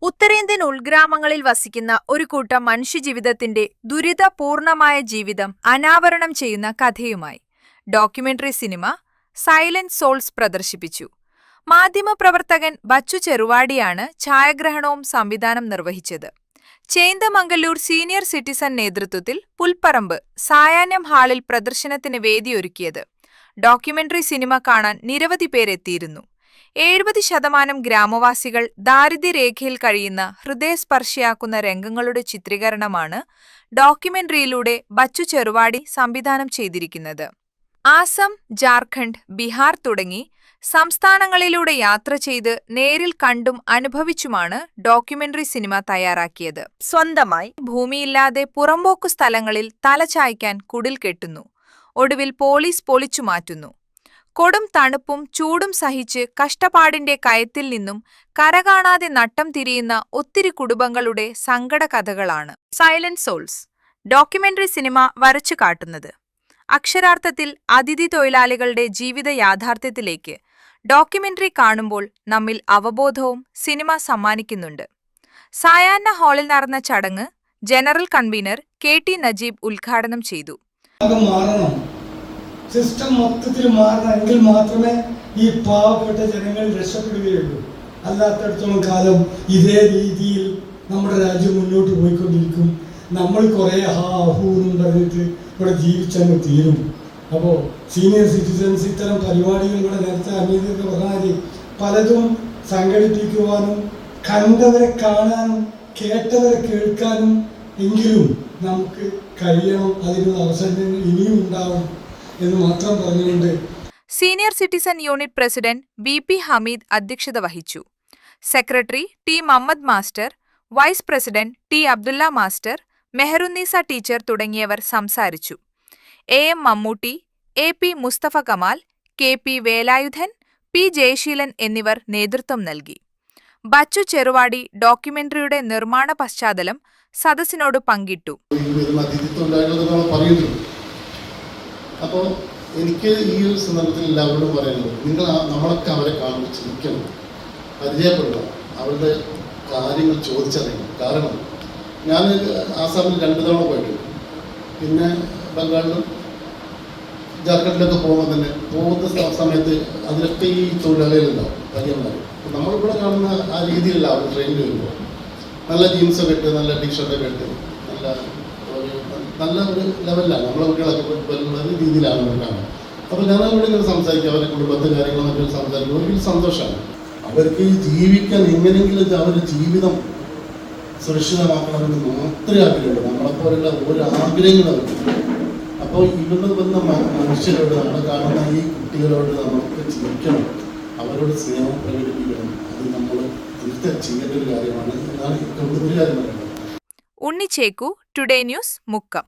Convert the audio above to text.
ഉത്തരേന്ത്യൻ ഉൾഗ്രാമങ്ങളിൽ വസിക്കുന്ന ഒരു കൂട്ടം മനുഷ്യജീവിതത്തിന്റെ ദുരിതപൂർണമായ ജീവിതം അനാവരണം ചെയ്യുന്ന കഥയുമായി ഡോക്യുമെന്ററി സിനിമ സൈലന്റ് സോൾസ് പ്രദർശിപ്പിച്ചു. മാധ്യമപ്രവർത്തകൻ ബച്ചു ചെറുവാടിയാണ് ഛായാഗ്രഹണവും സംവിധാനം നിർവഹിച്ചത്. ചേന്ദമംഗല്ലൂർ സീനിയർ സിറ്റിസൺ നേതൃത്വത്തിൽ പുൽപ്പറമ്പ് സായാഹ്നം ഹാളിൽ പ്രദർശനത്തിന് വേദിയൊരുക്കിയത്. ഡോക്യുമെന്ററി സിനിമ കാണാൻ നിരവധി പേരെത്തിയിരുന്നു. 70% ഗ്രാമവാസികൾ ദാരിദ്ര്യരേഖയിൽ കഴിയുന്ന ഹൃദയസ്പർശിയാക്കുന്ന രംഗങ്ങളുടെ ചിത്രീകരണമാണ് ഡോക്യുമെന്ററിയിലൂടെ ബച്ചു ചെറുവാടി സംവിധാനം ചെയ്തിരിക്കുന്നത്. ആസം, ജാർഖണ്ഡ്, ബിഹാർ തുടങ്ങി സംസ്ഥാനങ്ങളിലൂടെ യാത്ര ചെയ്ത് നേരിൽ കണ്ടും അനുഭവിച്ചുമാണ് ഡോക്യുമെന്ററി സിനിമ തയ്യാറാക്കിയത്. സ്വന്തമായി ഭൂമിയില്ലാതെ പുറമ്പോക്കു സ്ഥലങ്ങളിൽ തലചായ്ക്കാൻ കുടിൽ കെട്ടുന്നു. ഒടുവിൽ പോലീസ് പൊളിച്ചുമാറ്റുന്നു. കൊടും തണുപ്പും ചൂടും സഹിച്ച് കഷ്ടപ്പാടിന്റെ കയത്തിൽ നിന്നും കരകാണാതെ നട്ടം തിരിയുന്ന ഒത്തിരി കുടുംബങ്ങളുടെ സങ്കടകഥകളാണ് സൈലന്റ് സോൾസ് ഡോക്യുമെന്ററി സിനിമ വരച്ചു കാട്ടുന്നത്. അക്ഷരാർത്ഥത്തിൽ അതിഥി തൊഴിലാളികളുടെ ജീവിത യാഥാർത്ഥ്യത്തിലേക്ക് ഡോക്യുമെന്ററി കാണുമ്പോൾ നമ്മിൽ അവബോധവും സിനിമ സമ്മാനിക്കുന്നുണ്ട്. സായാഹ്ന ഹാളിൽ നടന്ന ചടങ്ങ് ജനറൽ കൺവീനർ KT നജീബ് ഉദ്ഘാടനം ചെയ്തു. സിസ്റ്റം മൊത്തത്തിൽ മാറണമെങ്കിൽ മാത്രമേ ഈ പാവപ്പെട്ട ജനങ്ങൾ രക്ഷപ്പെടുകയുള്ളൂ. അല്ലാത്തടത്തോളം കാലം ഇതേ രീതിയിൽ നമ്മുടെ രാജ്യം മുന്നോട്ട് പോയിക്കൊണ്ടിരിക്കും. നമ്മൾ കുറേ ഹാഹൂന്നും പറഞ്ഞിട്ട് ഇവിടെ ജീവിച്ചങ്ങ് തീരും. അപ്പോൾ സീനിയർ സിറ്റിസൺസ് ഇത്തരം പരിപാടികൾ ഇവിടെ നേരത്തെ അനീതിയൊക്കെ പറഞ്ഞാൽ പലതും സംഘടിപ്പിക്കുവാനും കണ്ടവരെ കാണാനും കേട്ടവരെ കേൾക്കാനും എങ്കിലും നമുക്ക് കഴിയണം. അതിനുള്ള അവസരങ്ങൾ ഇനിയും ഉണ്ടാവും എന്ന് മാത്രം പറഞ്ഞുകൊണ്ട് senior citizen unit president BP Hameed അധ്യക്ഷത വഹിച്ചു. Secretary T Muhammad master, vice president T Abdulla master, Meharunnisa teacher തുടങ്ങിയവർ സംസാരിച്ചു. AM Mammootty, AP Mustafa Kamal, KP Velayudhan, P Jayaseelan എന്നിവർ നേതൃത്വം നൽകി. ബച്ചു ചെറുവാടി ഡോക്യുമെന്ററിയുടെ നിർമ്മാണ പശ്ചാത്തലം സദസ്സിനോട് പങ്കിട്ടു. അപ്പോൾ എനിക്ക് ഈ ഒരു സന്ദർഭത്തിൽ എല്ലാവരോടും പറയുന്നത്, നമ്മളൊക്കെ അവരെ കാണുമ്പോൾ ചിരിക്കണം, പരിചയപ്പെടണം, അവരുടെ കാര്യങ്ങൾ ചോദിച്ചറിയണം. കാരണം ഞാൻ ആസാമിൽ 2 തവണ പോയിട്ടുണ്ട്. പിന്നെ ബംഗാളിലും ജാർഖണ്ഡിലൊക്കെ പോകുമ്പോൾ തന്നെ പോകുന്ന സമയത്ത് അതിലൊക്കെ ഈ തൊഴിലാളികളുണ്ടാവും, പയ്യന്മാർ. നമ്മളിവിടെ കാണുന്ന ആ രീതിയിലല്ല അവർ ട്രെയിനിൽ വരുമ്പോൾ. നല്ല ജീൻസൊക്കെ ഇട്ട്, നല്ല ടീഷർട്ടൊക്കെ ഇട്ട്, നല്ല ഒരു ലെവലിലാണ് നമ്മളെ കുട്ടികളൊക്കെ വരുന്ന രീതിയിലാണ് അവർ കാണുന്നത്. അപ്പോൾ ഞാൻ അവിടെ ഇങ്ങനെ സംസാരിക്കും, അവരുടെ കുടുംബത്തെ കാര്യങ്ങളൊക്കെ സംസാരിക്കും. ഒരു സന്തോഷമാണ്. അവർക്ക് ജീവിക്കാൻ എങ്ങനെയെങ്കിലും അവരുടെ ജീവിതം സുരക്ഷിതമാക്കണമെന്ന് മാത്രമേ ആഗ്രഹമുള്ളൂ. നമ്മളെപ്പോലുള്ള ഓരോ ആഗ്രഹങ്ങളും അവർക്ക്. അപ്പോൾ ഇവിടെ വന്ന മനുഷ്യരോട്, നമ്മളെ കാണുന്ന ഈ കുട്ടികളോട് നമുക്ക് ജീവിക്കണം, അവരോട് സ്നേഹം പ്രകടിപ്പിക്കണം. അത് നമ്മൾ തീർച്ചയായും ചെയ്യേണ്ട ഒരു കാര്യമാണ് എന്നാണ് ഒരു കാര്യം പറയുന്നത്. Unnichekku, today news, Mukkam.